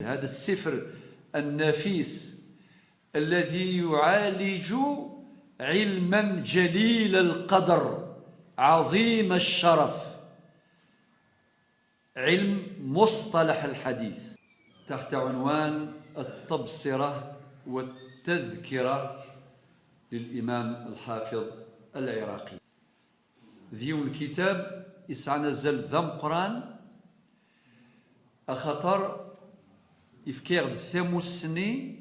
هذا السفر النفيس الذي يعالج علما جليل القدر عظيم الشرف، علم مصطلح الحديث، تحت عنوان التبصرة والتذكرة للإمام الحافظ العراقي. ذيو الكتاب إسعنا زل ذم قرآن أخطر إفكار ثموسني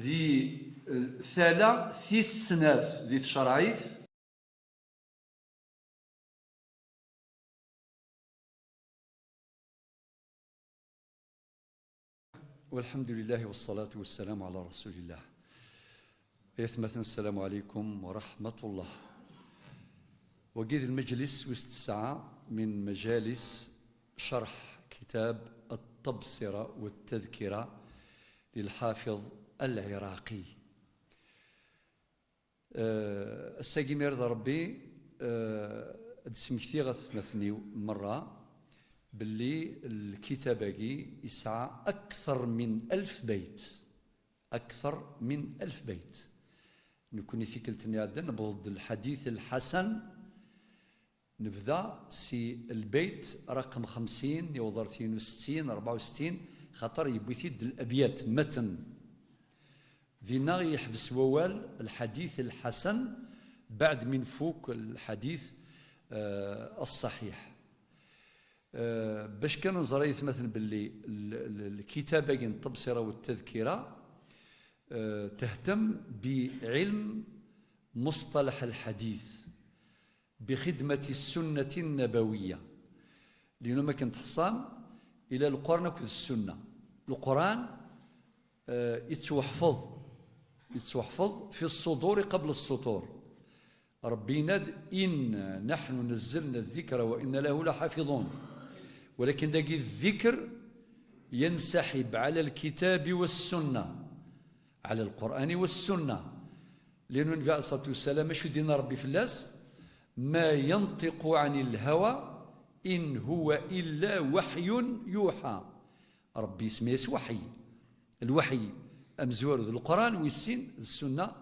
ذي ثالة ثيس سناث ذي شرعيث والحمد لله والصلاة والسلام على رسول الله. يثمثن السلام عليكم ورحمة الله. وقيد المجلس وست ساعة من مجالس شرح كتاب التبصرة والتذكرة للحافظ العراقي. الساقي ميرد ربي دسمكتي مثني مرة باللي الكتابة يسعى أكثر من 1000 بيت، أكثر من 1000 بيت. نكون في كلتني عدن نبض الحديث الحسن نبذا سي البيت رقم 50 يوضر 62 64 خاطر يبوثيد الأبيات متن فينا يحبس ووال الحديث الحسن بعد من فوق الحديث الصحيح. باش كان نزريث مثلا باللي الكتابة التبصرة والتذكرة تهتم بعلم مصطلح الحديث بخدمة السنة النبوية، لأنه ما كنت حصان إلى القرآن وكذا السنة. القرآن يتوحفظ في الصدور قبل السطور. ربي ناد إن نحن نزلنا الذكر وإن له لحافظون، ولكن داقي الذكر ينسحب على الكتاب والسنة، على القرآن والسنة، لأنه النبي عليه الصلاة والسلام شو دينا ربي فلاس ما ينطق عن الهوى إن هو إلا وحي يوحى. ربي اسمه وحي، الوحي أمزور ذو القرآن والسن السنة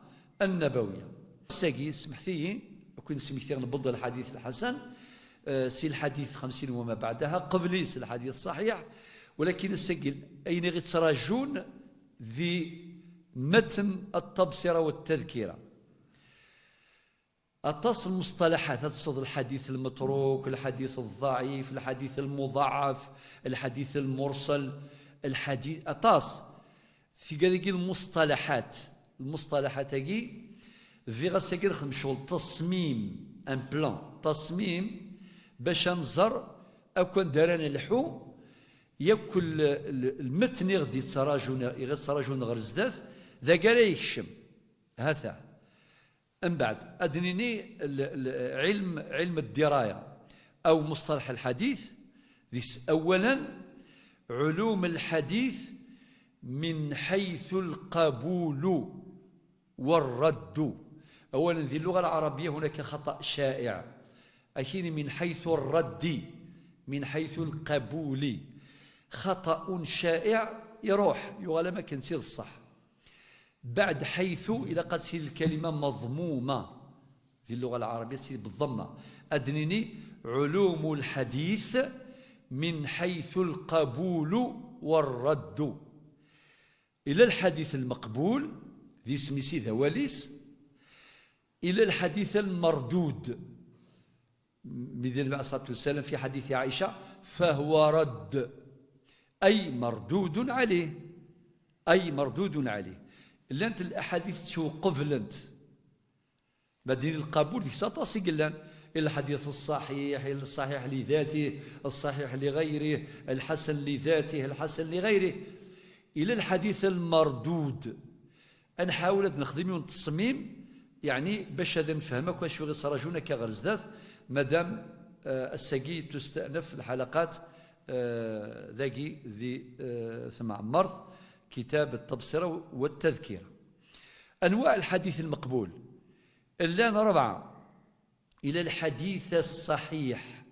النبوية. ساقي سمحتي كنت سمحتي نبض الحديث الحسن سي الحديث 50 وما بعدها قبليس الحديث الصحيح، ولكن السجل أين يتراجون ذي متن التبصرة والتذكرة. أتصل مصطلحات تصد الحديث المتروك، الحديث الضعيف، الحديث المضاعف، الحديث المرسل، الحديث أطاس في هذه المصطلحات هذه في غسكر خمشول تصميم ان بلان، تصميم باش نزر او كان داران الحو ياكل المتن يغدي يتصراجون غير زداث ذا قال يكشم هذا. من بعد ادنيني علم الدرايه او مصطلح الحديث. اولا علوم الحديث من حيث القبول والرد. اولا في اللغه العربيه هناك خطا شائع، أكين من حيث الرد، من حيث القبول، خطأ شائع يروح يغلى ما كان سير الصح. بعد حيث إذا قد سير الكلمة مضمومة في اللغة العربية سير بالضمة. أدنيني علوم الحديث من حيث القبول والرد. إلى الحديث المقبول ذي سميسي ذواليس، إلى الحديث المردود بدين النبي عليه الصلاة والسلام في حديث عائشة فهو رد، أي مردود عليه، أي مردود عليه. لانت الأحاديث توقف لانت بدين القبول في سطاسي قلان الحديث الصحيح، الصحيح لذاته، الصحيح لغيره، الحسن لذاته، الحسن لغيره، إلى الحديث المردود. نحاول نخدم التصميم يعني باش هذا نفهمك واش غير صراجونا كغرزداث مادام الساقي تستأنف الحلقات ذاقي ذي ثم عمرت كتاب التبصرة والتذكرة. أنواع الحديث المقبول اللان 4 إلى الحديث الصحيح،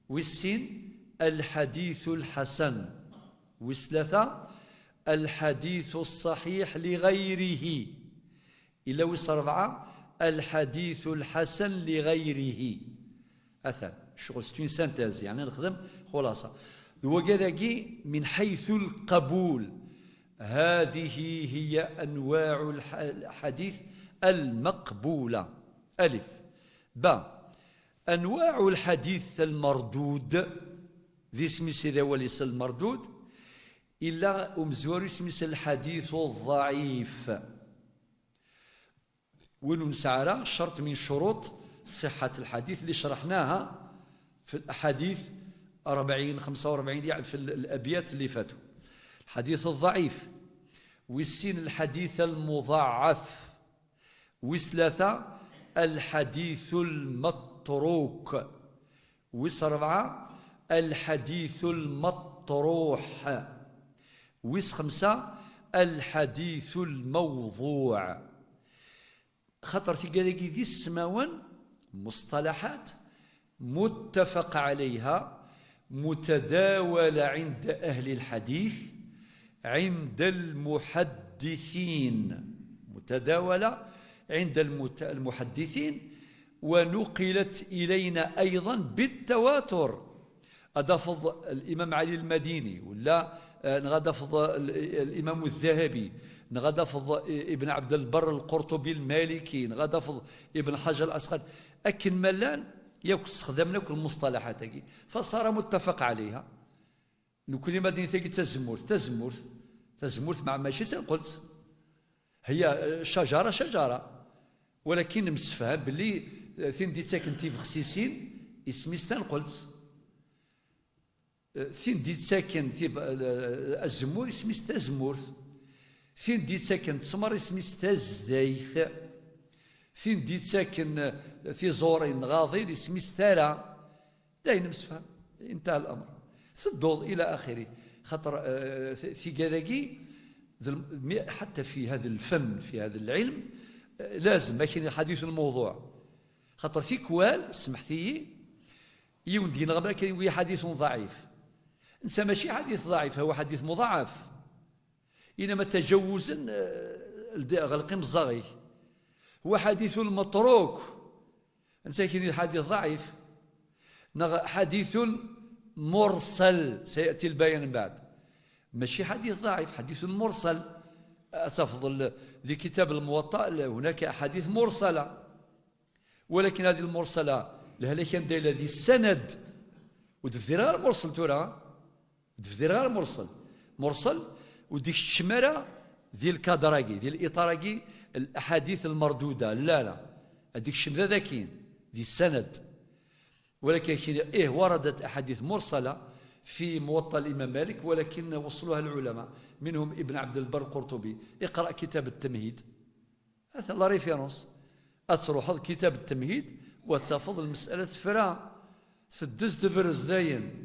والسين الحديث الحسن، وثلاثة الحديث الصحيح لغيره. إلا وصل 4 الحديث الحسن لغيره. أثر شغل ستين سانتاز يعني نخدم خلاصة. وكذاكي من حيث القبول هذه هي أنواع الحديث المقبولة. ألف. باء أنواع الحديث المردود ذي سميس إذا وليس المردود إلا أمزور سميس الحديث الضعيف. ونسعر شرط من شروط صحة الحديث اللي شرحناها في الأحاديث 40 45 يعني في الأبيات اللي فاتوا. الحديث الضعيف والسين الحديث المضاعف وثلاثة الحديث المتروك وسبعة الحديث المطروح وخمسة الحديث الموضوع. خطر تيكاداكي ذي السماوان مصطلحات متفق عليها متداولة عند أهل الحديث عند المحدثين، متداولة عند المحدثين ونقلت إلينا أيضا بالتواتر. أدفض الإمام علي المديني ولا نغدفض الإمام الذهبي، نغدفض ابن عبد البر القرطبي المالكي، نغدفض ابن حجر الأسقلاني، أكن ملان ياك استخدمنا كل المصطلحات هذه فصار متفق عليها. نكون مدينة تزمرت مع ماشي قلت هي شجرة ولكن مسفها باللي ثين دي ساكن في خسيسين اسمي قلت ثين دي ساكن في الزمور اسمي تزمورت، ثين دي ساكن تسمر اسمي تزديث، ثين دي ساكن في زورين غاضي اسمي ستارة. داين مسفها انتهى الأمر سدوض إلى آخره. خطر في كذاكي حتى في هذا الفن في هذا العلم لازم ما كاين حديث الموضوع. خاطر في كوال سمحتي يوندي نغبر كاين حديث ضعيف، انسى ماشي حديث ضعيف هو حديث مضاعف انما تجوزا غلقيم الزغي هو حديث المتروك. انسى كاين الحديث ضعيف حديث مرسل سيأتي البيان من بعد، ماشي حديث ضعيف حديث مرسل. أتفضل ذي كتاب الموطأ هناك أحاديث مرسلة ولكن هذه المرسلة لها كان دايره ذي السند ودفدير غير مرسل ترى دفدير غير مرسل وديك الشمارة ذي الكادراكي ذي الإطاراكي الأحاديث المردودة لا هذيك الشمارة ذاكين ذي السند. ولكن وردت أحاديث مرسلة في موطأ الإمام مالك ولكن وصلوها العلماء منهم ابن عبد البر القرطبي. اقرأ كتاب التمهيد هذا لا ريفيرونس أتروح كتاب التمهيد وتفضل المسألة فرا سدس دفرز داين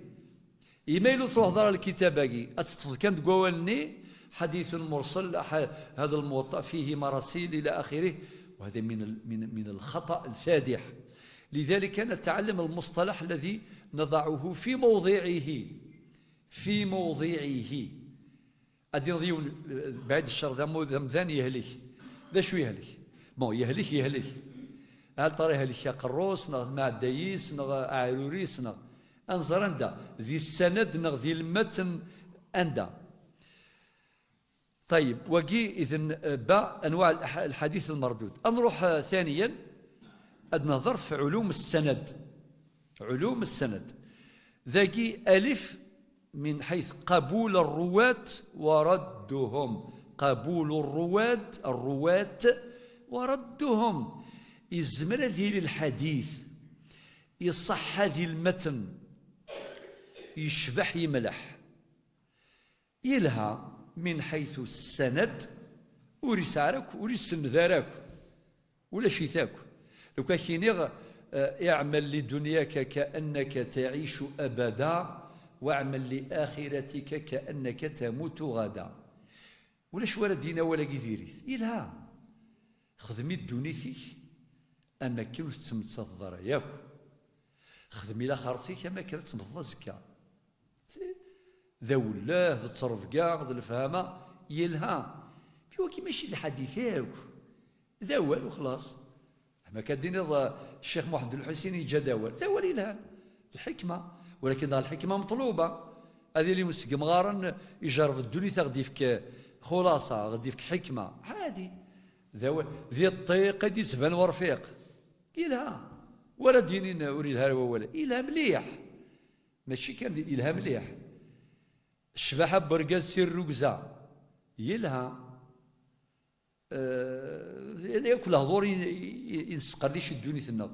إيميلو تروح دار الكتاب باقي أتفضل كان تقولني حديث مرسل هذا الموطأ فيه مراسيل إلى آخره، وهذا من الخطأ الفادح. لذلك نتعلم المصطلح الذي نضعه في موضعه أدي نضيو بعد الشر ذا يهلك ذا شو يهلك يهلك هل ترى يهلك يا قروس نغ مع الدايس نغ أعروريس نغ أنظر أندا ذي السند نغ ذي المتن أندا. طيب وجي إذن باء أنواع الحديث المردود. نروح ثانيا النظر في علوم السند ذاكي ألف من حيث قبول الرواة وردهم. قبول الرواة وردهم يزمر ذي للحديث يصح هذه المتن يشبح يملح يلها من حيث السند ورسالك ورسم ولا شيثاك. لو كان اعمل لدنياك كأنك تعيش أبدا واعمل لآخرتك كأنك تموت غدا. ولاش ورد دينا ولا كيديريث إلها خدمي دونيتك أما كنت تمتصدر ياك خدمي لا خرطيك أما كنت تمتصدر زكا ذا ولاه ذا الترفقا ذا الفهامة يلها بيوكي ماشي الحديث ذا ول وخلاص. ما كديني الشيخ محمد الحسيني جا داول ذا ول الهان الحكمة، ولكن الحكمة مطلوبة. هذه اللي مسق مغارا يجرب الدنيا غادي فيك خلاصة، غادي فيك حكمة عادي. ذي الطريق دي سبان ورفيق إلها ولا دينين وريلها ولا إلها مليح، ماشي كان دي إلها مليح. الشباحة برقاز سير رقزة يلها كل هضور ينسقر ليش الدنيا النظ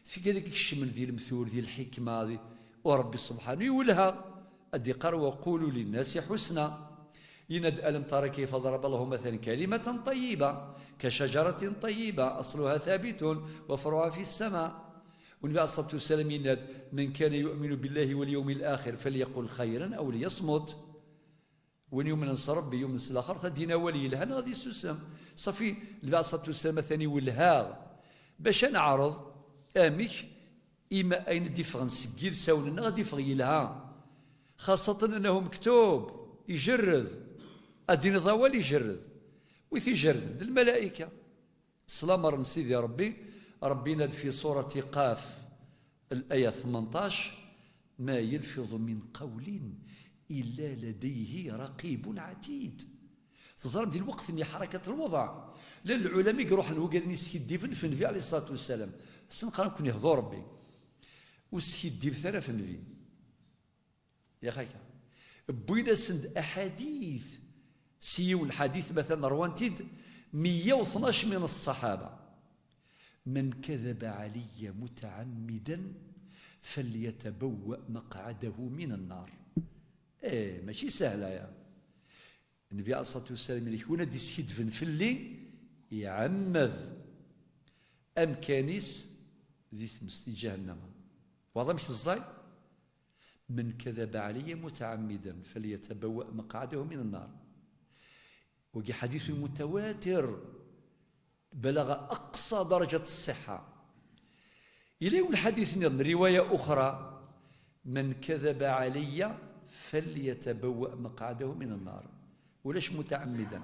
في كذاك الشمل ذي المثور ذي الحكمة ذي وربي سبحانه يولها أدي قر وقولوا للناس حسنا. يند ألم ترى كيف ضرب الله مثلا كلمة طيبة كشجرة طيبة أصلها ثابت وفرعها في السماء. والنبي عليه الصلاة والسلام يند من كان يؤمن بالله واليوم الآخر فليقل خيرا أو ليصمت. وين يوم ننصر ربي يوم ننصر الآخر تدينا ولي لها غادي السوسم صافي. النبي عليه الصلاة والسلام ثاني ولها باش نعرض آمك إما أين ديفرنس كيل ساوننا غادي يفغي لها، خاصة أنه مكتوب يجرد الدين ضوال يجرد ويثي جرد الملائكة. سلام سيدي ربي ناد في سورة قاف الآية 18 ما يلفظ من قول إلا لديه رقيب عتيد. تظهر دي الوقت اني حركة الوضع للعلماء يروح الوقت يسكي في النبي عليه الصلاة والسلام سنقرا كون يهضر ربي وسكي في ثلاث النبي يا خاكا بوينا سند أحاديث سيو الحديث مثلا روانتيد 112 من الصحابة من كذب علي متعمدا فليتبوأ مقعده من النار. ماشي سهلة يا النبي عليه الصلاة والسلام اللي يكون دي سيدفن في اللي يعمذ أمكانيس ذي ثمس جهنم واضح مش الزاي. من كذب علي متعمدا فليتبوأ مقعده من النار. وجي حديث متواتر بلغ أقصى درجة الصحة. إليه الحديث رواية أخرى من كذب علي فليتبوأ مقعده من النار. ولاش متعمدا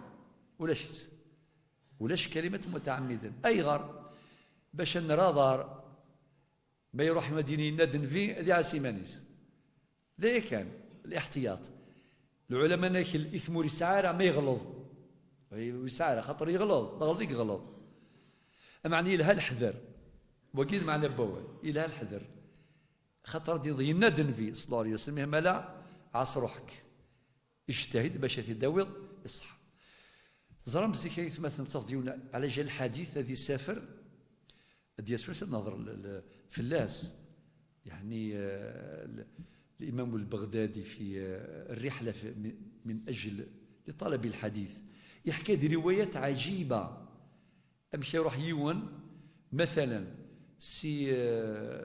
ولاش كلمة متعمدا أي غار باش نراضر ما يروح مدينة ندن في ذي عسيمانيس ذي كان الاحتياط. العلماء ناكل الإثم رسعارة ما يغلظ رسعارة خاطر يغلظ يغلظ معني لها الحذر وقيل معنى بوال إلها الحذر خاطر دي ندن في صلى الله عليه وسلم لا عصرحك اجتهد باش تداوض اصحى. زرم زكاية مثلا تصديون على جال الحديث الذي سافر دي يسوس النظر في اللاس يعني الإمام البغدادي في الرحلة من أجل لطلب الحديث يحكي دي روايات عجيبة. أمشي يروح يون مثلا سي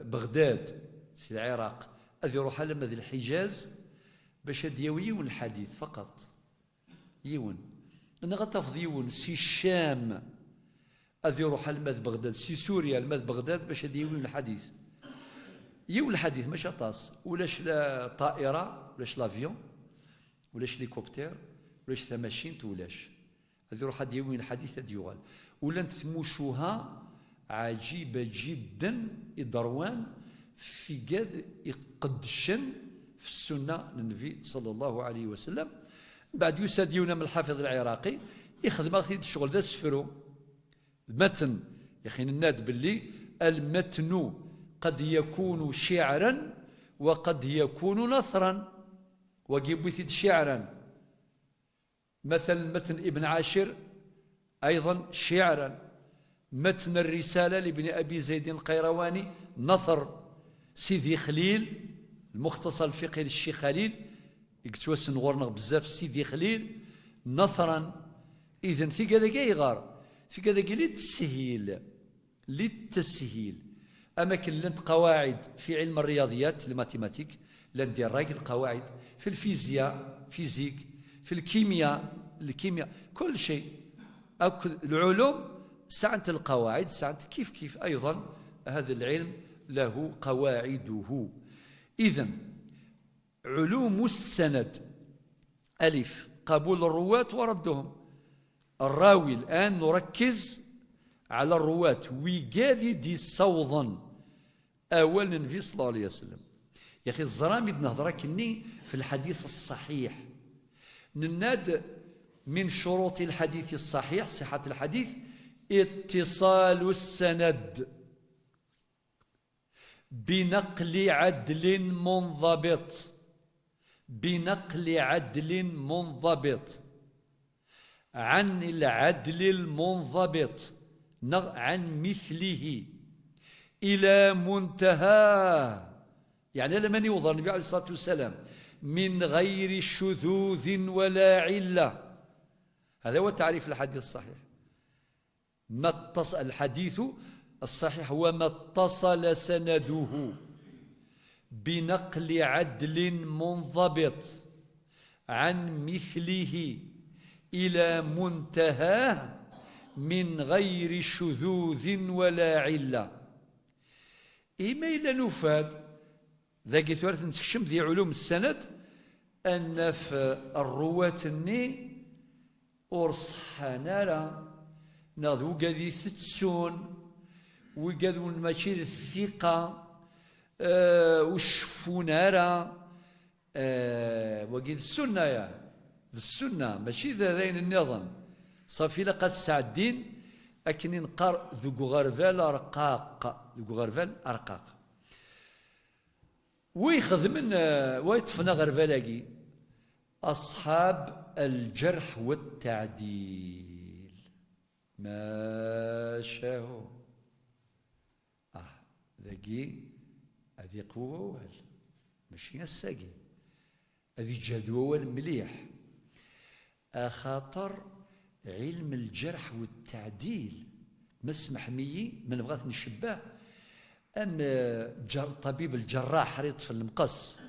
بغداد سي العراق أذي يروح لما ذي الحجاز باش يون الحديث فقط يون. أنا غتفض يون سي الشام أذي يروح لماذ بغداد سي سوريا لماذ بغداد باش يون الحديث يون الحديث ماشي طاس ولاش لا طائرة ولاش لافيون ولاش ليكوبتر ولاش ثماشينت ولاش أذي يروح يون الحديث أذي يوغال ولا نثموشوها عجيبة جدا إدروان في قاد يقدشن في السنة للنبي صلى الله عليه وسلم. بعد يساديونا من الحافظ العراقي يخدم أخذ الشغل ذا سفرو المتن يخين الناد باللي المتن قد يكون شعرا وقد يكون نثرا وجيب يثيد شعرا مثل متن ابن عاشر أيضا شعرا متن الرسالة لابن أبي زيد القيرواني نثر سيدي خليل المختصر الفقهي للشيخ خليل يكتوس نغورنا بزاف سيدي خليل نثرا. إذن في كذا يغار في كذا للتسهيل أما كلنت قواعد في علم الرياضيات الماتيماتيك لندير راجل قواعد في الفيزياء فيزيك في الكيمياء كل شيء العلوم ساعة القواعد ساعة كيف أيضا هذا العلم له قواعده. إذن علوم السند ألف قبول الرواة وردهم. الراوي الآن نركز على الرواة ويقاذي دي صوضا أولا النبي صلى الله عليه وسلم. يا أخي الزرامي نهضر كني في الحديث الصحيح نناد من شروط الحديث الصحيح صحة الحديث اتصال السند بنقل عدل منضبط، بنقل عدل منضبط عن العدل المنضبط عن مثله إلى منتهى، يعني لمن يوضع النبي عليه الصلاة والسلام من غير شذوذ ولا علة. هذا هو تعريف الحديث الصحيح. ما الحديث الصحيح هو ما اتصل سنده بنقل عدل منضبط عن مثله إلى منتهاه من غير شذوذ ولا علة. إما إلا نفاد ذاك ثورة نتكشم ذي علوم السند أن في الرواة الني أرصحانا ناضو قاذي ثتسون وقاذو الماشي الثقة وشفونارا وقيد السنة يا السنة ماشي ذين النظام صافي لقد سعدين أكن نقار ذو غرفال رقاق، ذو غرفال أرقاق ويخدمن ويطفنا غرفالاكي أصحاب الجرح والتعديل ما شاهو ذاكي هذه قوة وال ماشي الساقي هذه جدوى مليح. أخاطر علم الجرح والتعديل ما اسمح ميي من بغات نشباه أن طبيب الجراح ريط في المقص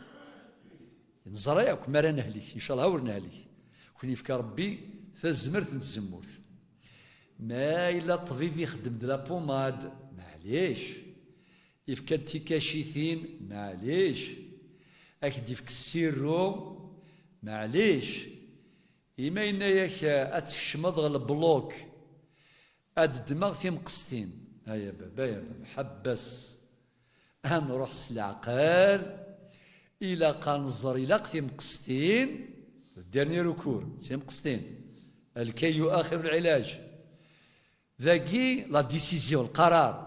نزريعك ما رانا لك إن شاء الله ورنا لك كون يفكر ربي ثزمرت نتزمورت ما إلا طبيب يخدم دلا بوماد معليش يفكر تيكاشيثين معليش أكد يفك السيرو معليش إما إنا ياك أتشمض البلوك أد الدماغ في مقستين هيا بابا يا بابا حبس نروح العقال إلى قنزر إلى في مقستين ديرني ركور سي مقستين الكي يؤخر العلاج ذاكي لا ديسيزيون القرار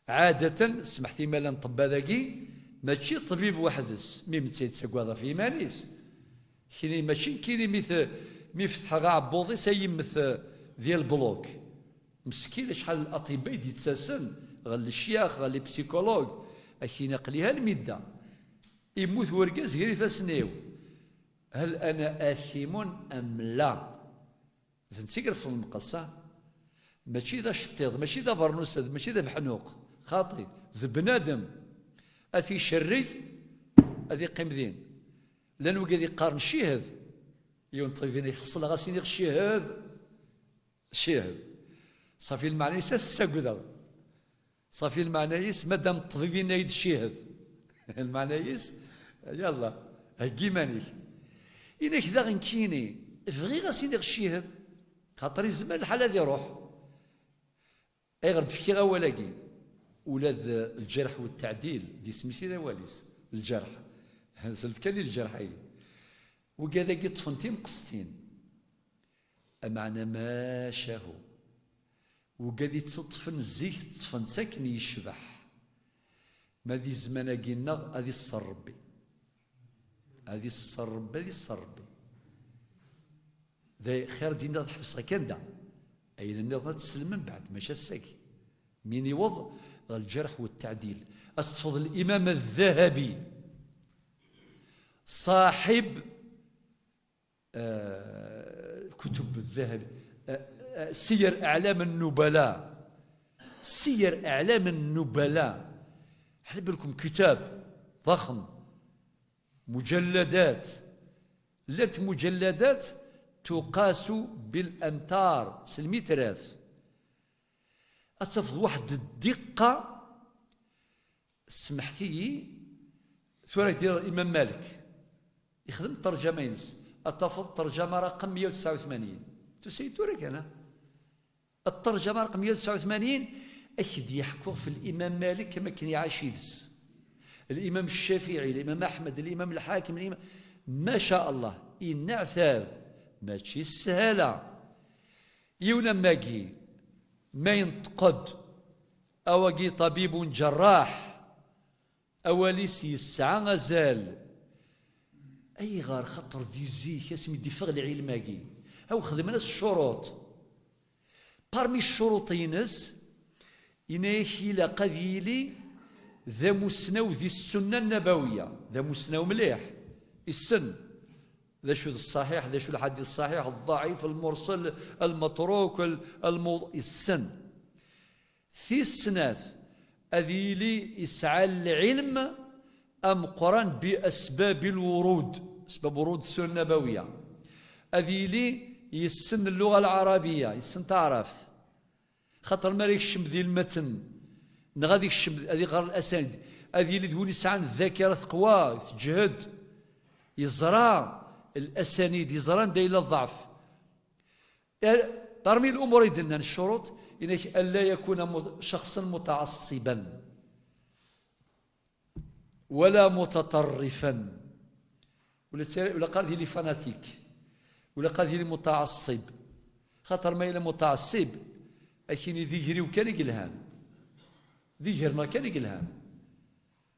عادة سمحتي مالا نطبا ذاكي ماشي طبيب وحدس مي متساقواضا في مانيس كيني ماشي كيني مثل مفتح غا عبوضي سيمث ديال البلوك مسكين شحال الاطباء يتساسن غال الشياخ غال لي بسيكولوج اكينا قليها المده يموت ورقاز غير فاسنيو هل انا اثم ام لا؟ تنتقر في المقصه ماشي ذا شطيض ماشي ذا برنوس ماشي ذا بحنوق خاطي ذا بنادم اثي شري اذي قمذين لانه قاعد يقارن الشهاد يوم طيبين يحصل غاسين الشهاد شهاد صافي المعنى الساقوذا صافي المعنى مادام الطبيبين نايد الشهاد المعنى يلا هكي ماني إنا كذا غنكيني فغي غاسين الشهاد خاطر الزمان الحال هذا يروح اي غرد فيكي غوالاكي ولاد الجرح والتعديل دي سميتي ذا واليس الجرح سلف كان الجرحي وكذا قد طفنتي مقصتين أمعنا ما شاهو وقد يتصطفن الزيك تصفن ساكن يشبح ما ذي زمانا قلنا هذه الصربي هذه الصربي هذه الصربي ذا خير دينا تحبسها كان دا أي النظام تسلم من بعد ماشي الساكي مين يوض الجرح والتعديل أستفض الإمام الذهبي صاحب كتب الذهب سير أعلام النبلاء سير أعلام النبلاء حلب لكم كتاب ضخم مجلدات لت مجلدات تقاس بالأمتار سلمترات أتفض واحد الدقة سمحتي ثورة ديال الإمام مالك يخدم ترجمة ينس أتفض ترجمة رقم 189 تسيدو لك أنا الترجمة رقم 189 أكد يحكوا في الإمام مالك كما كان يعيش يدس الإمام الشافعي الإمام أحمد الإمام الحاكم الإمام ما شاء الله إن عثاب ماشي السهلة يونا ماكي ما ينتقد أواجي طبيب جراح أوليس يسعى غزال أي غار خطر دي زيك اسمي دي فغل علماكي أو خدمنا الشروط بارمي الشروط ينس إنايخي لقذيلي ذا مسنو ذي السنة النبوية ذا مسنو مليح السن ذا شو الصحيح ذا شو الحديث الصحيح الضعيف المرسل المتروك السن في السناث أذيلي يسعى العلم أم قران بأسباب الورود أسباب ورود السنة النبوية أذيلي يسن اللغة العربية يسن تعرف خاطر ما يكشم ذي المتن نغادي يكشم هذه غير الأسانيد أذيلي ذون يسعى الذاكرة قوى تجهد يزرع الأسانيد يزرع دايل الضعف ترمي الأمور يدلنا الشروط إنك ألا يكون شخصا متعصبا ولا متطرفا ولا قال لي فاناتيك ولا قال لي متعصب خاطر ما إلا متعصب أكين ذيجري وكان يقلهان ذيجرنا كان يقلهان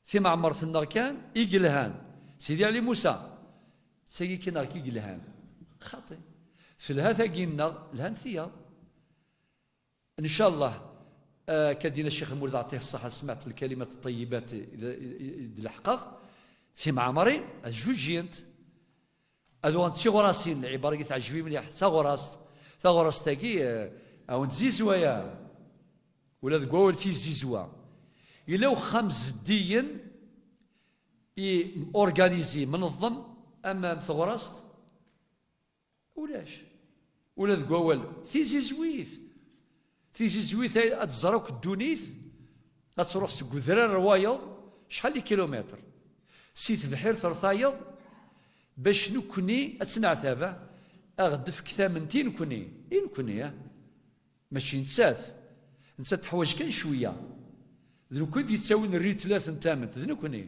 في معمر ثنا كان يقلهان سيدي علي موسى سيدي كنا يقلهان خاطئ في هذا قلنا الهان ثياب إن شاء الله كدينا الشيخ المولد أعطيه الصحة سمعت الكلمات الطيبات إذا الحقق في معمرين الجوجينت أدو أنت غراسين العبارة اللي تعجبني مليح ثغراس تاكي أو نزيزوا يا ولا تقول في زيزوا إلا خمس ديين أورغانيزي منظم أمام ثغراست ولاش ولا تقول في زيزويث في زيزويث أتزرق الدونيث أتروح سكو ذرار روايض شحال لي كيلومتر سيت بحير ثرثايض باش نكوني أتسمع ثابة أغدف كثامنتي نكوني نكوني ماشي نسات تحواج كان شوية ذو كنت يتساوي الريت ثلاث نتامنت ذو نكوني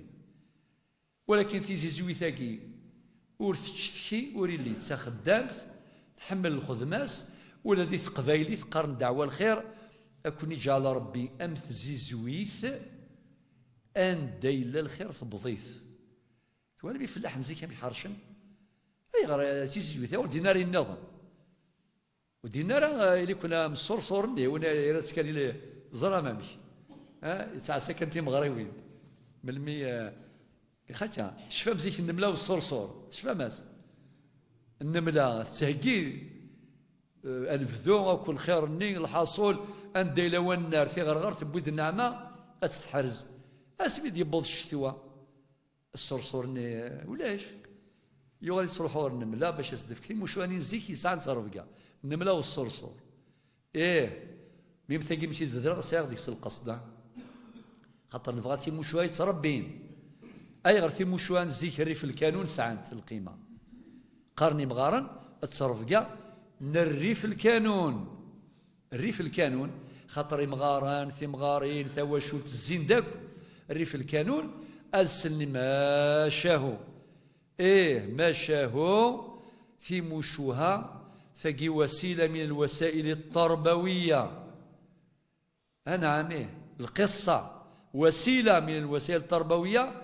ولكن في زيزويثاكي ور تشتكي وري اللي خدامت تحمل الخدماس ولا ذي قبايلي تقارن دعوة الخير أكون يجعل ربي أمث زيزويث أن دايل الخير تبضيث وانا بي في اللحن زي كان يحرشن أي غير زيزويث أو دينار النظام ودينار اللي كنا مصور اللي وانا يرات كان لي زرا مامي تاع سكنتي مغريوين من المي خاطا شفا مزيك النمله والصرصور شفا ماس النمله تهكي الفذو او كل خير الني الحاصول ان ديلو النار في غرغر تبود النعمه تتحرز اسمي يبوظ الشتوى الصرصور ولاش يغالي تروحوا النمله باش يصدف كثير مشوانين زيك يسعى نصرف كاع النمله والصرصور ميم ثقي مشيت بذرة سياغ ديك القصده خاطر نبغى في مشواي تربين اي غير في مشوان زيك الريف الكانون ساعات القيمه قرني مغارن تصرف كاع نريف الكانون الريف الكانون خاطر مغاران في مغارين ثواشوت الزين داك الريف الكانون ألسن ما شاهو ما شاهو في مشوها فقي وسيلة من الوسائل التربوية نعم القصة وسيلة من الوسائل التربوية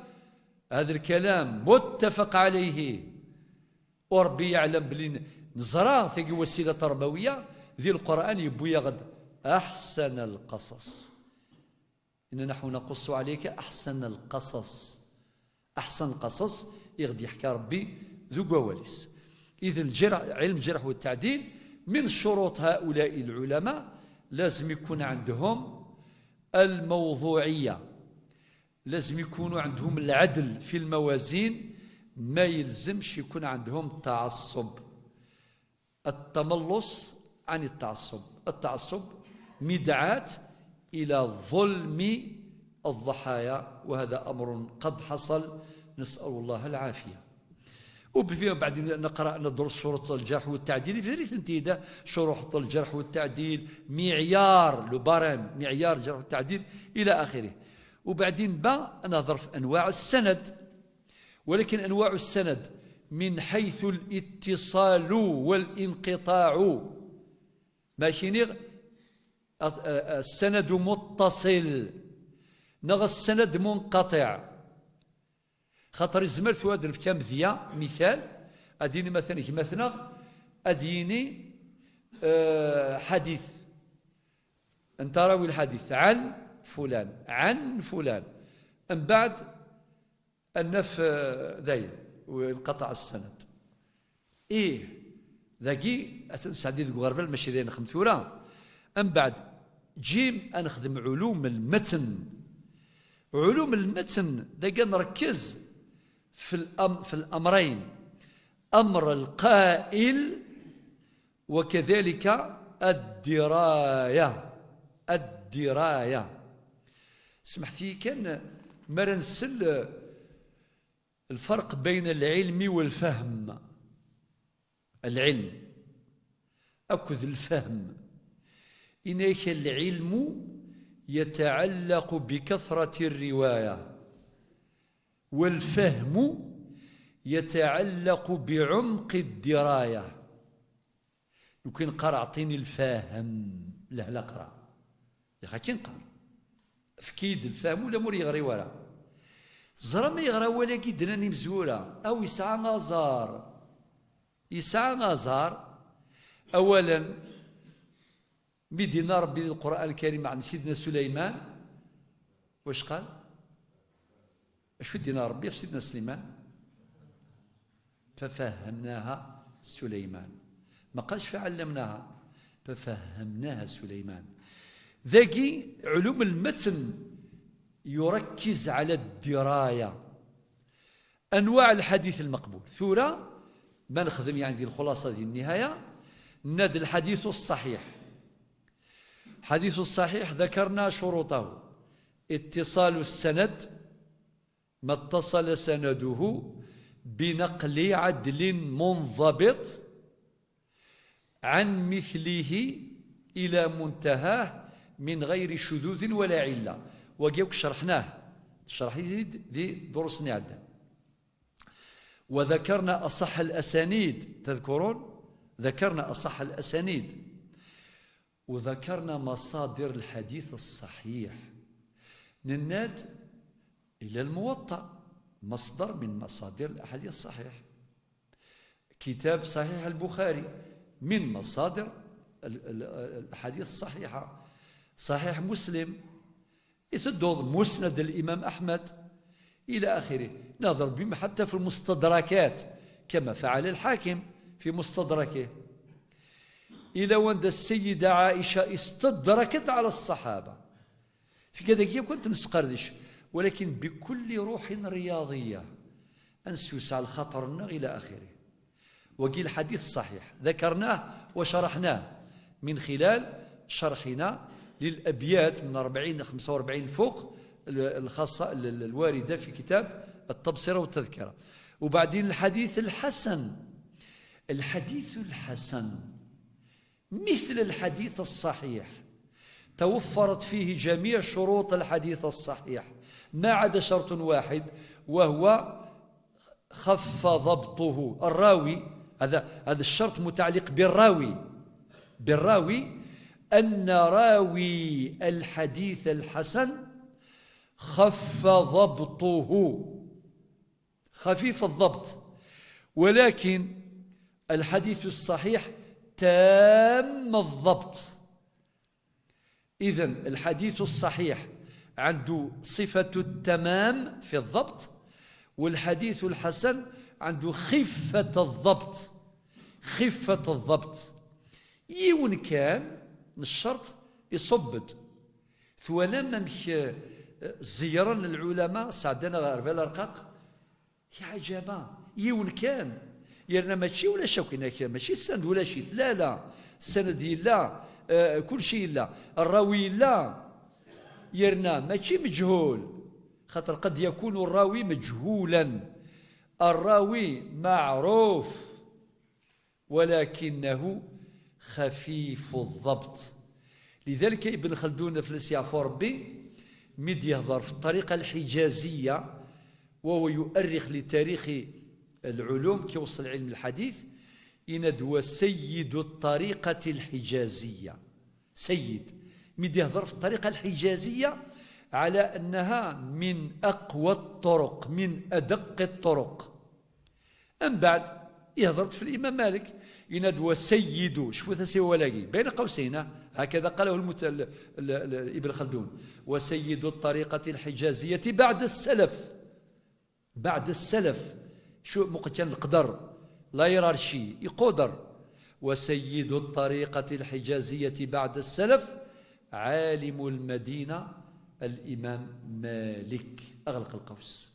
هذا الكلام متفق عليه وربي يعلم بلي نزرع في وسيلة تربوية ذي القرآن يبو يغد أحسن القصص إن نحن نقص عليك أحسن القصص أحسن القصص يغدي يحكى ربي ذو قواليس إذا علم الجرح والتعديل من شروط هؤلاء العلماء لازم يكون عندهم الموضوعية لازم يكونوا عندهم العدل في الموازين ما يلزمش يكون عندهم تعصب التملص عن التعصب مدعاة إلى ظلم الضحايا وهذا أمر قد حصل نسأل الله العافية وفيها بعدين نقرا ندرس شروط الجرح والتعديل في ثلاث انتيدا شروط الجرح والتعديل، معيار لو بارام، معيار الجرح والتعديل الى اخره. وبعدين نهضر في انواع السند، ولكن انواع السند من حيث الاتصال والانقطاع، ماشي السند متصل نغ السند منقطع. خاطر الزمرت وادر في كامذية مثال اديني مثلا كمثنا اديني حديث انت راوي الحديث عن فلان عن فلان، من بعد النف ذاين وانقطع السند. ايه ذاكي سعدي الغربال ماشي ذاين خمثوره. من بعد جيم انخدم علوم المتن. علوم المتن ذاك نركز في الامرين، امر القائل وكذلك الدرايه. سمحتي كان مرنسل الفرق بين العلم والفهم. العلم أكذ الفهم. إنك العلم يتعلق بكثرة الرواية، والفهم يتعلق بعمق الدراية. يمكن قرأ أعطيني الفاهم، لا قرأ يا أخي نقرأ فكيد الفهم ولا مور يغري ورا زرا ما يغرى ولا كيدناني مزورة أو يسعى غزار. يسعى غزار أولا بدينا ربي القرآن الكريم عن سيدنا سليمان واش قال؟ اش دينا ربي في سيدنا سليمان؟ ففهمناها سليمان، ما قالش فعلمناها، ففهمناها سليمان. ذاكي علوم المتن يركز على الدراية. أنواع الحديث المقبول ثورة ما نخدم يعني ذي الخلاصة ذي النهاية. ناد الحديث الصحيح. حديث الصحيح ذكرنا شروطه: اتصال السند، ما اتصل سنده بنقل عدل منضبط عن مثله إلى منتهاه من غير شذوذ ولا علة. وجاوك شرحناه شرح ذي درسنا عدة. وذكرنا أصح الأسانيد، تذكرون؟ ذكرنا أصح الأسانيد، وذكرنا مصادر الحديث الصحيح. نناد إلى الموطأ، مصدر من مصادر الأحاديث الصحيح. كتاب صحيح البخاري من مصادر الأحاديث الصحيحة. صحيح مسلم، يتدور مسند الإمام أحمد إلى آخره. نظر بهم حتى في المستدركات كما فعل الحاكم في مستدركه. إلى وند السيدة عائشة استدركت على الصحابة في كذا كنت نسقردش، ولكن بكل روح رياضية أنسوس على الخطر إلى آخره. وقيل الحديث صحيح ذكرناه وشرحناه من خلال شرحنا للأبيات من 40 إلى 45 فوق الخاصة الواردة في كتاب التبصرة والتذكرة. وبعدين الحديث الحسن. الحديث الحسن مثل الحديث الصحيح، توفرت فيه جميع شروط الحديث الصحيح ما عدا شرط واحد، وهو خف ضبطه الراوي. هذا الشرط متعلق بالراوي أن راوي الحديث الحسن خف ضبطه، خفيف الضبط. ولكن الحديث الصحيح تام الضبط. إذن الحديث الصحيح عنده صفة التمام في الضبط، والحديث الحسن عنده خفة الضبط. خفة الضبط يون كان الشرط يصبت ثوالما مش زيارا العلماء سعدنا غربال الرقاق يا عجبا يون كان يرنا ماشي ولا شوكنا ماشي السند ولا شيء، لا السند لا كل شيء لا الراوي لا يرنا ماشي مجهول، خاطر قد يكون الراوي مجهولا الراوي معروف ولكنه خفيف الضبط. لذلك ابن خلدون في السيعفو ربي مد يهضر في الطريقة الحجازية وهو يؤرخ لتاريخ العلوم كيوصل علم الحديث إندوى سيد الطريقة الحجازية. سيد مد يهضر في الطريقة الحجازية على أنها من أقوى الطرق، من أدق الطرق. أم بعد يهضرت في الإمام مالك يندوى سيد، شوفوا ثسي ولاقي بين قوسين هكذا قاله ابن خلدون، وسيد الطريقة الحجازية بعد السلف. بعد السلف شو مقتل القدر لا يرى شيء يقدر. وسيد الطريقة الحجازية بعد السلف عالم المدينة الإمام مالك. أغلق القوس.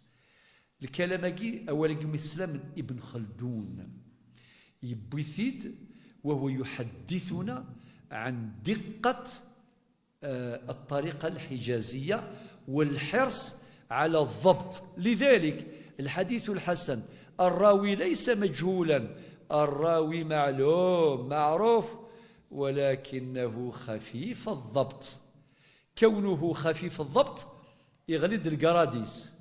الكلام أولا مثل من ابن خلدون يبثيد وهو يحدثنا عن دقة الطريقة الحجازية والحرص على الضبط. لذلك الحديث الحسن الراوي ليس مجهولا، الراوي معلوم معروف ولكنه خفيف الضبط. كونه خفيف الضبط يغلد القراديس،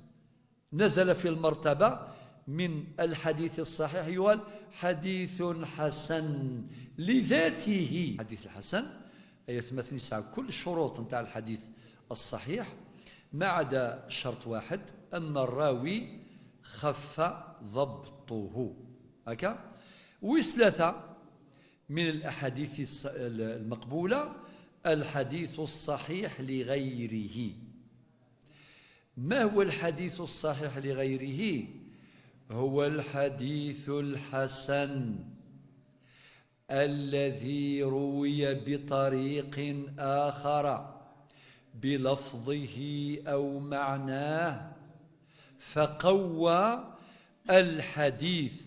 نزل في المرتبة من الحديث الصحيح يقال حديث حسن لذاته. الحديث الحسن أي يتمثل كل الشروط نتاع الحديث الصحيح ما عدا شرط واحد، أن الراوي خف ضبطه. هكا وثلاثة من الأحاديث المقبولة الحديث الصحيح لغيره. ما هو الحديث الصحيح لغيره؟ هو الحديث الحسن الذي روي بطريق آخر بلفظه أو معناه فقوى الحديث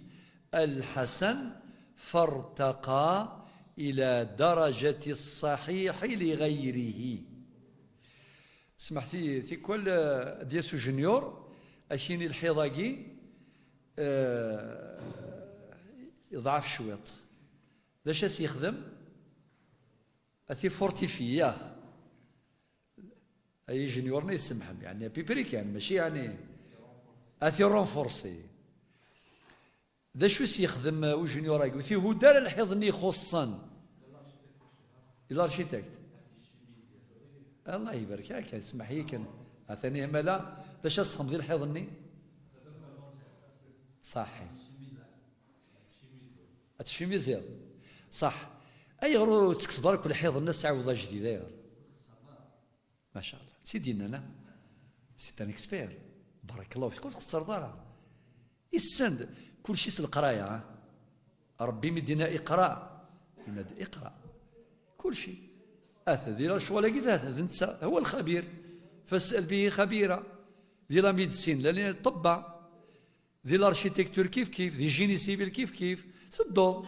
الحسن فارتقى إلى درجة الصحيح لغيره. سمحتي في كل دياسو جونيور أشيني الحضاقي يضعف شويط داش يخدم أثي فورتيفي أي جونيور يسمحهم يعني بيبريك يعني ماشي يعني أثي رونفورسي داش يخدم وجونيور يقول ثي هو دار الحضني خصا الارشيتكت. الله يبارك هاك اسمح لي كان عثاني مالا باش اصخم ذي الحضني صحي هادشي مزيان صح. اي غرو تكسدر كل حيض الناس تعوضها جديده يا ما شاء الله سيدينا انا سيت ان اكسبير بارك الله فيك تخسر دارها يسند كل شيء القرايه ربي مدينا اقرا اقرا كل شيء هذا ديال الشغل لقيت هذا نسى هو الخبير فاسال به خبيره ديال لا ميديسين لان الطب ديال الاركيتكتور كيف كيف ديال الجيني سيفيل كيف كيف سدوض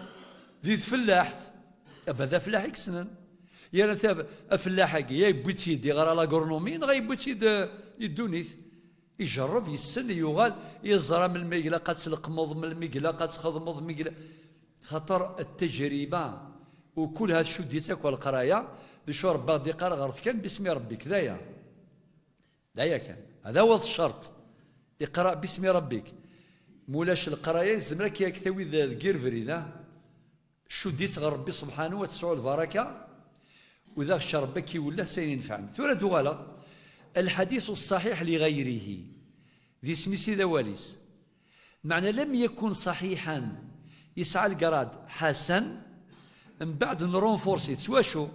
ديال الفلاح ابدا فلاح يكسنن يا نتا فلاح يا يبوتي دي غير لاغورنومي غيبوتي يدونيث يجرب يسن يغال يزرى من المقله قد تلقمض من المقله قد تخضمض مقله خاطر التجربه وكل هذا شو ديتك والقرايه دي شو ربا دي قرا غرض كان باسم ربك دايا كان هذا هو الشرط اقرا باسم ربك مولاش القرايه زمرك ياك ثوي ذا كيرفري ذا شو ديت غير ربي سبحانه وتسعوا البركه وذا شربك ولا سينفعن ثورة دوالا الحديث الصحيح لغيره ذي سميسي ذا واليس معنى لم يكن صحيحا يسعى القراد حسن من بعد نرونفورسي سوا شو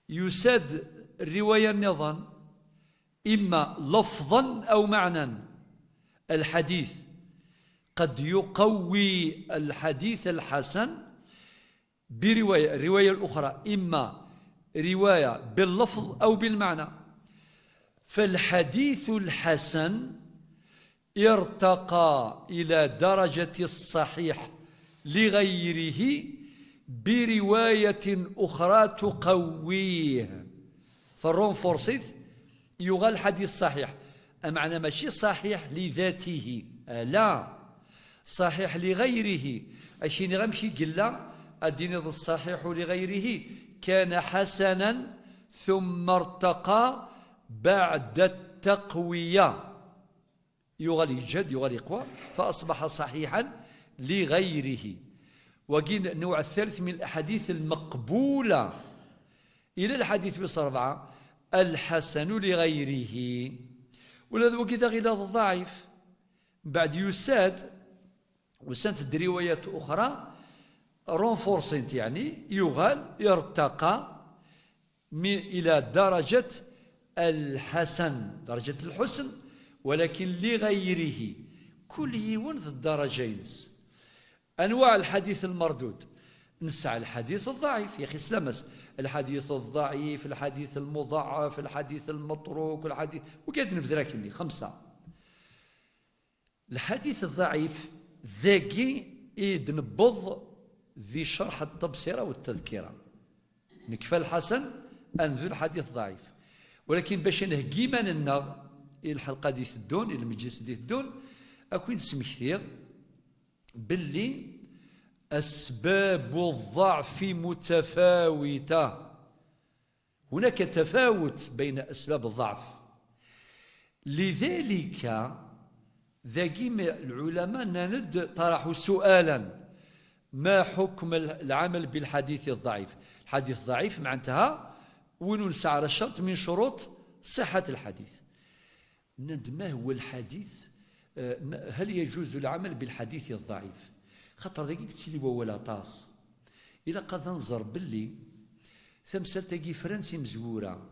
يساد الرواية النظام إما لفظا أو معنى. الحديث قد يقوي الحديث الحسن برواية الرواية الأخرى إما رواية باللفظ أو بالمعنى. فالحديث الحسن ارتقى إلى درجة الصحيح لغيره برواية أخرى تقويه فالرونفورسيت يغال حديث صحيح معنى ماشي صحيح لذاته لا صحيح لغيره أشيني غمشي قلا الدين الصحيح لغيره كان حسنا ثم ارتقى بعد التقوية يغلي جد يغلي قوى فأصبح صحيحا لغيره. وقيل النوع الثالث من الأحاديث المقبولة إلى الحديث ب4 الحسن لغيره. وكذا غير الضعيف بعد يساد وسانت روايات أخرى رونفورسنت يعني يغال يرتقى إلى درجة الحسن درجة الحسن ولكن لغيره كل يون ذي الدرجين. أنواع الحديث المردود نسعى الحديث الضعيف يا أخي سلامس الحديث الضعيف الحديث المضاعف الحديث المتروك الحديث وقاعد نبذراكني 5. الحديث الضعيف ذاكي إيد نبض ذي شرح التبصرة والتذكرة نكفى الحسن أنذو الحديث ضعيف. ولكن باش نهجي منا الحلقة دي الدون المجلس دي الدون أكون نسمي كثير باللي أسباب الضعف متفاوتة. هناك تفاوت بين أسباب الضعف لذلك ذاقيم العلماء ند طرحوا سؤالا ما حكم العمل بالحديث الضعيف. الحديث الضعيف معناتها وننسى على الشرط من شروط صحة الحديث. ند ما هو الحديث هل يجوز العمل بالحديث الضعيف خاطر ذاك تسيلي ولا طاس إلا قد ننظر باللي ثمثال تاقي فرنسي مزورة.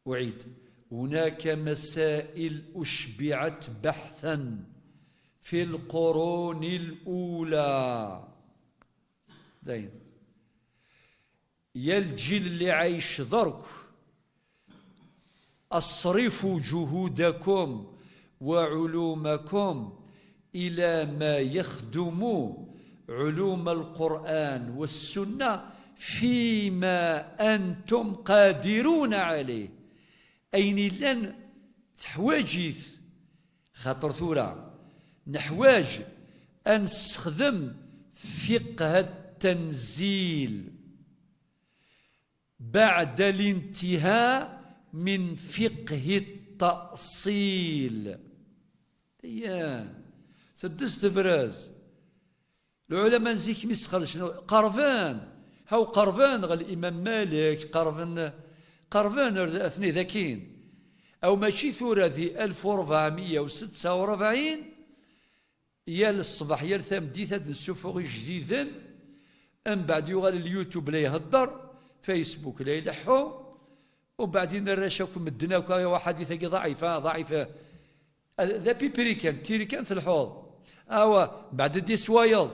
أعيد هناك مسائل أشبعت بحثا في القرون الأولى داين يا الجيل اللي عايش درك أصرفوا جهودكم وعلومكم إلى ما يخدم علوم القرآن والسنة فيما أنتم قادرون عليه. أين لن تحواجيث خاطر ثورة نحواج أن نستخدم فقه التنزيل بعد الانتهاء من فقه التأصيل. ديان تدست براز العلماء نزيك مسخر شنو قرفان هاو قرفان غير الإمام مالك قرفان أثني ذاكين أو ماشي ثورة ذي 1446 يا الصباح يا الثامديثة نسوفو جديدا أم بعد يغال اليوتيوب لا يهدر فيسبوك لا يلحو وبعدين الرشاكم مدناك وحديثة ضعيفة ذا بيبريكان تيريكان في الحوض أو بعد دي سوايض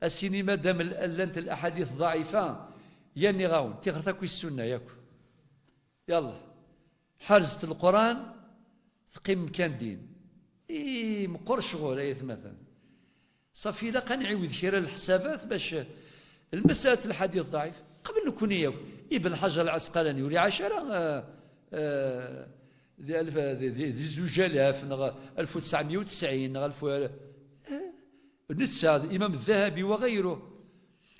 السينما دام لانت الأحاديث ضعيفة ياني غاون تغرتاكو السنة ياكو يلا حرزت القرآن تقيم مكان دين مقر شغل أيث مثلا صافي لا قنعيوذ خير الحسابات باش المسألة الحديث ضعيف قبل نكون ياكو ابن حجر العسقلاني ولي 10 دي 2000 1990 نتسا الإمام الذهبي وغيره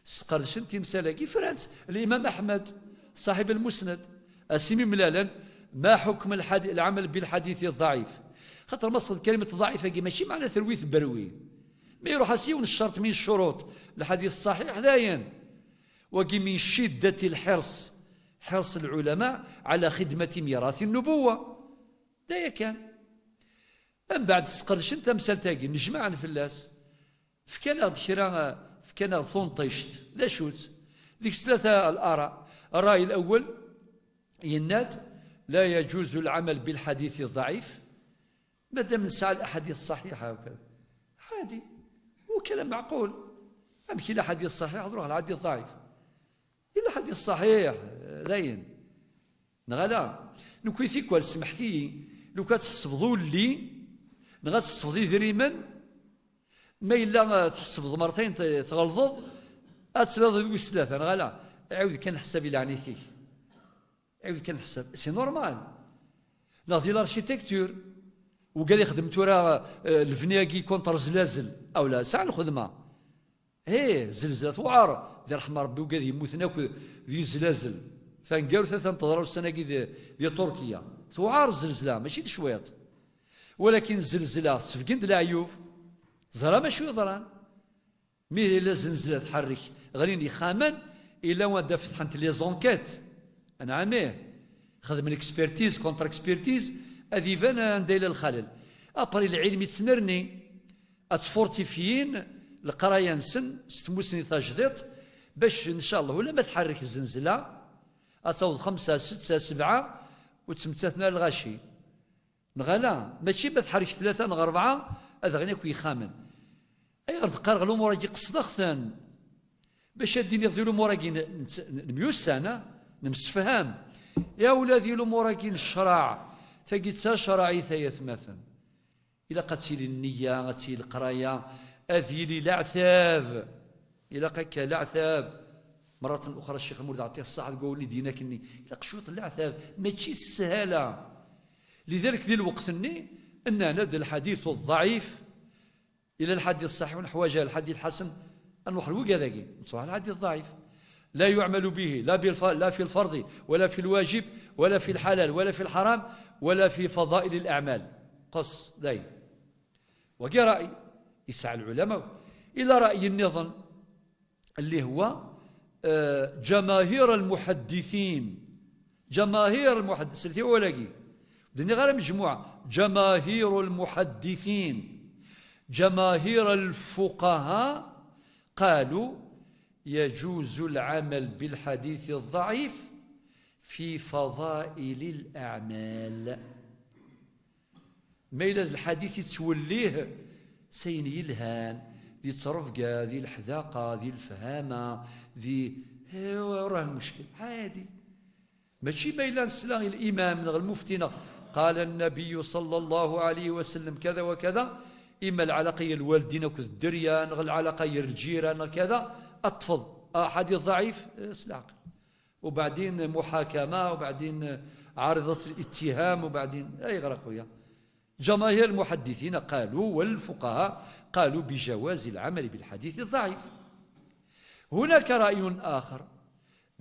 سقرشن تمثالاكي فرنسا الإمام أحمد صاحب المسند أسمي ملالا ما حكم العمل بالحديث الضعيف خاطر مصر كلمة ضعيفة ماشي معنى ثرويث بروي ما يروح أسيون الشرط من الشروط الحديث الصحيح داين وقي من شدة الحرص حرص العلماء على خدمة ميراث النبوة دايا كان من بعد سقرشن تمثال تاقي نجمع الفلاس فكان كرا فكان ثونطيشت لا شوت ذيك 3 الآراء. الرأي الأول يناد لا يجوز العمل بالحديث الضعيف مادام نسعى الأحاديث الصحيحة وكذا عادي وكلام معقول أمشي إلى حديث صحيح نروح على الحديث ضعيف إلا حديث صحيح لاين نغلا نكويثي كوال سمحتي لو كتحسبضوا لي نغا تحسبضي ذريما ما إلا تحسب مرتين تغلظض أتلظ دويس 3 نغلا عاود كان حساب إلى عنيتي عاود كان حساب سي نورمال ناضي لارشيتكتور وقال يخدم تورا الفنياكي كونتر زلازل أو لا ساعة الخدمة زلزلة توعر ذي رحمة ربي وقاد يموتنا ذي زلازل فنقالوا ثلاثة تضرب السنة ذي تركيا توعر الزلزلة ماشي دي شويط ولكن الزلزلة تفقد العيوب زرا ماشي يضران مي إلا زلزلة تحرك غير يخامن إلا ودا فتحت لي زونكيت أنا عاميه خدم الاكسبيرتيز كونتر اكسبيرتيز هذه فانا ندايل الخلل ابري العلم يتسنرني اتفورتيفيين القرايه نسن ستموسني تجديد باش ان شاء الله ولا ما تحرك الزنزله اتصاوب 5 6 7 وتمتثنا الغاشي نغلا ماشي ما تحرك 3 نغ 4 هذا غنيك ويخامن اي غير دقار الامور يجي قصد اختان باش الدين يغدي الامور نميوس سنه نمسفهام يا ولادي الامور كاين الشرع تجد شرعي ثيث مثلا الى قتيل النيه غتيل القرايه اذيلي العثاب الى قك العثاب مرة اخرى الشيخ المولد عطيه الصحه تقول لي دينا كني الى قشوط العثاب ماشي السهاله لذلك ذي الوقت اني ان ند الحديث الضعيف الى الحديث الصحيح ونحواجه الحديث الحسن نروح الوقا ذاكي نروح الحديث الضعيف لا يعمل به لا في الفرض ولا في الواجب ولا في الحلال ولا في الحرام ولا في فضائل الأعمال قص داي وقي رأي يسعى العلماء إلى رأي النظام اللي هو جماهير المحدثين جماهير المحدثين ولاقي دني غير مجموعة جماهير المحدثين جماهير الفقهاء قالوا يجوز العمل بالحديث الضعيف في فضائل الأعمال ما إلى الحديث يتوليه سين يلهان ذي الترفقة ذي الحذاقة ذي الفهامة ذي راه المشكل عادي ماشي ما إلى نسلا الإمام المفتينا قال النبي صلى الله عليه وسلم كذا وكذا إما العلاقية الوالدين الدريا العلاقية الجيران كذا أطفض حديث ضعيف سلاق وبعدين محاكمة وبعدين عارضة الاتهام وبعدين أي غير خويا جماهير المحدثين قالوا والفقهاء قالوا بجواز العمل بالحديث الضعيف هناك رأي آخر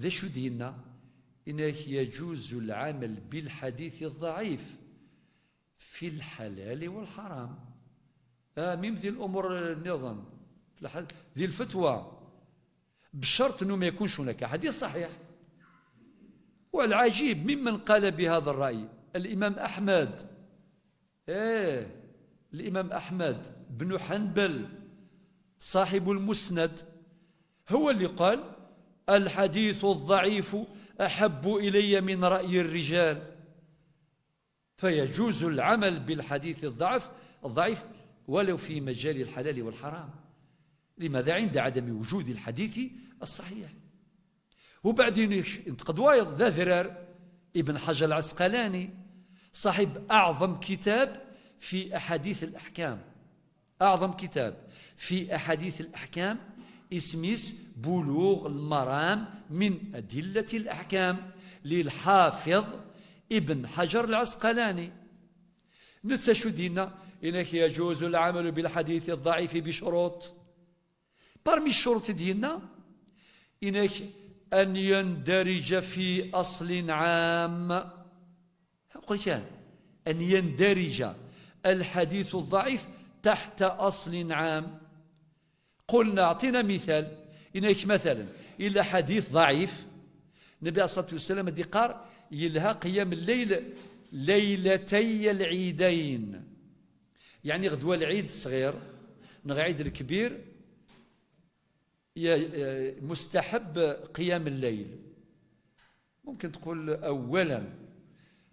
ذا شو دينا إنه يجوز العمل بالحديث الضعيف في الحلال والحرام ميم ذي الأمور النظام ذي الفتوى بشرط أنه ما يكونش هناك حديث صحيح والعجيب ممن قال بهذا الرأي الإمام أحمد الإمام أحمد بن حنبل صاحب المسند هو اللي قال الحديث الضعيف أحب إلي من رأي الرجال فيجوز العمل بالحديث الضعيف ولو في مجال الحلال والحرام لماذا عند عدم وجود الحديث الصحيح وبعدين انتقد وايض ذا ذرار ابن حجر العسقلاني صاحب أعظم كتاب في أحاديث الأحكام أعظم كتاب في أحاديث الأحكام اسميس بلوغ المرام من أدلة الأحكام للحافظ ابن حجر العسقلاني نتشو دينا إنك يجوز العمل بالحديث الضعيف بشروط برمي الشروط دينا إنك أن يندرج في أصل عام قلت أن يندرج الحديث الضعيف تحت أصل عام قلنا أعطينا مثال إنك مثلا إلا حديث ضعيف النبي عليه الصلاة والسلام دي قار يلها قيام الليل ليلتي العيدين يعني غدوة العيد الصغير العيد الكبير مستحب قيام الليل ممكن تقول أولا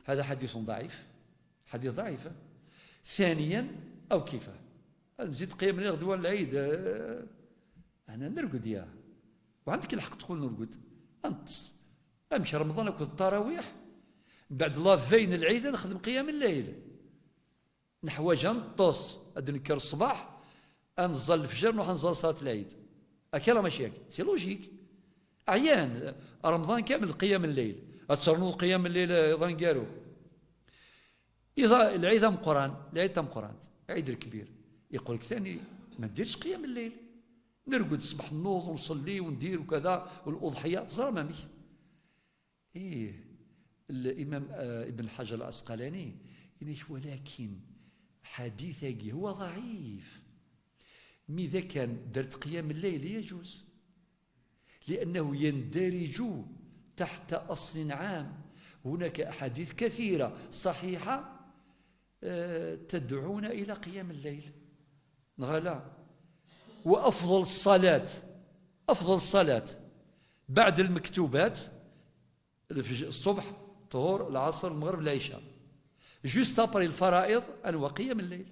هذا حديث ضعيف حديث ضعيف ثانيا أو كيف نزيد قيام الليل غدوة العيد أنا نرقد يا وعندك الحق تقول نرقد أنتص أمشي رمضان أكل التراويح بعد الله فين العيد نخدم قيام الليل نحوجها نطوس أدنكر الصباح أنزل الفجر نروح نزل صلاة العيد أكلا ماشي هكا سي لوجيك أعيان رمضان كامل قيام الليل أتصرنوا قيام الليل أيضا قالوا إذا العيد أم قرآن العيد أم قرآن العيد الكبير يقول لك ثاني ما نديرش قيام الليل، نرقد الصبح النوض ونصلي وندير وكذا والأضحية تزرى مامي. الإمام ابن حجر العسقلاني ولكن حديثك هو ضعيف. إذا كان درت قيام الليل يجوز، لأنه يندرج تحت أصل عام. هناك أحاديث كثيرة صحيحة تدعون إلى قيام الليل. لا، وأفضل الصلاة بعد المكتوبات الصبح، الظهر، العصر، المغرب، العشاء، جوست أبري الفرائض أنواع قيام الليل.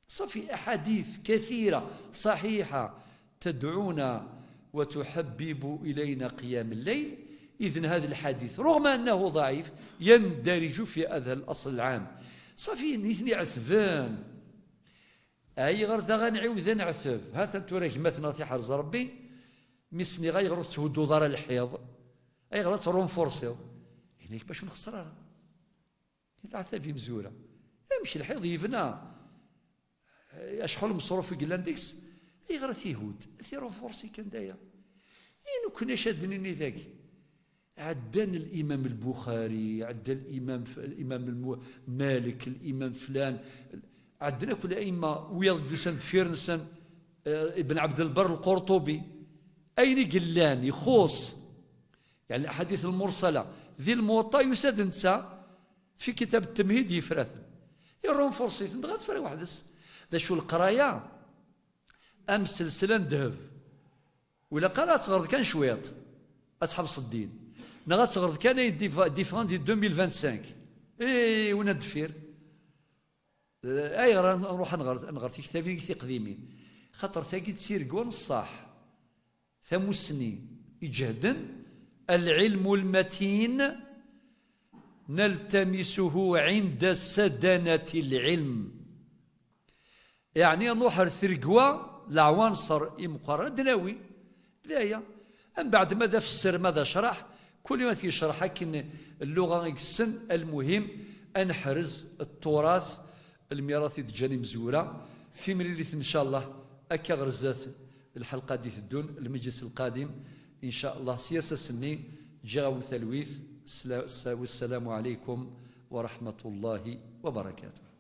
صافي أحاديث كثيرة صحيحة تدعونا وتحبب إلينا قيام الليل. إذن هذا الحديث رغم أنه ضعيف يندرج في هذا الأصل العام. صافي نيثني عثبان أي غير ذا غنعاود نعثب هذا توريك مثلا في حرز ربي مسني غير تهدو دار الحيض أي غير ترونفورسيض هناك باش نخسرها العثاب مزورة. يمشي الحيض يبنى أشحال مصروف في جلاندكس أي غير يهود رونفورسي كان داير إنو كنا شادني ذاك. عدان الإمام البخاري، عدان الإمام مالك، الإمام فلان، عندنا كل أئمة ويض دوسان فيرنسن، ابن عبد البر القرطبي، أين قلان يخوص يعني الأحاديث المرسلة ذي الموطأ يساد نساء في كتاب التمهيد يفرثن يرون فرصيت نغاد فري وحدس ذا شو القراية أم سلسلة ذهب ولا قرأت صغر كان شويط أصحاب الصدين نغاد صغر كان ديفران دي 2025 إيه وندفير أي غير نروح نغر في كتابين كثير قديمين خاطر ثاقي تسير قون الصح ثمسني يجهدن العلم المتين نلتمسه عند سدنة العلم. يعني نروح الثرقوة العنصر مقارنة دناوي لايا أم بعد ماذا فسر ماذا شرح كل ما يشرح لكن اللغة السن المهم أنحرز التراث الميراث دجاني مزورة في مريليث إن شاء الله أكا غرزات الحلقة دي الدون المجلس القادم إن شاء الله سياسة سني جاو ثلويث والسلام عليكم ورحمة الله وبركاته.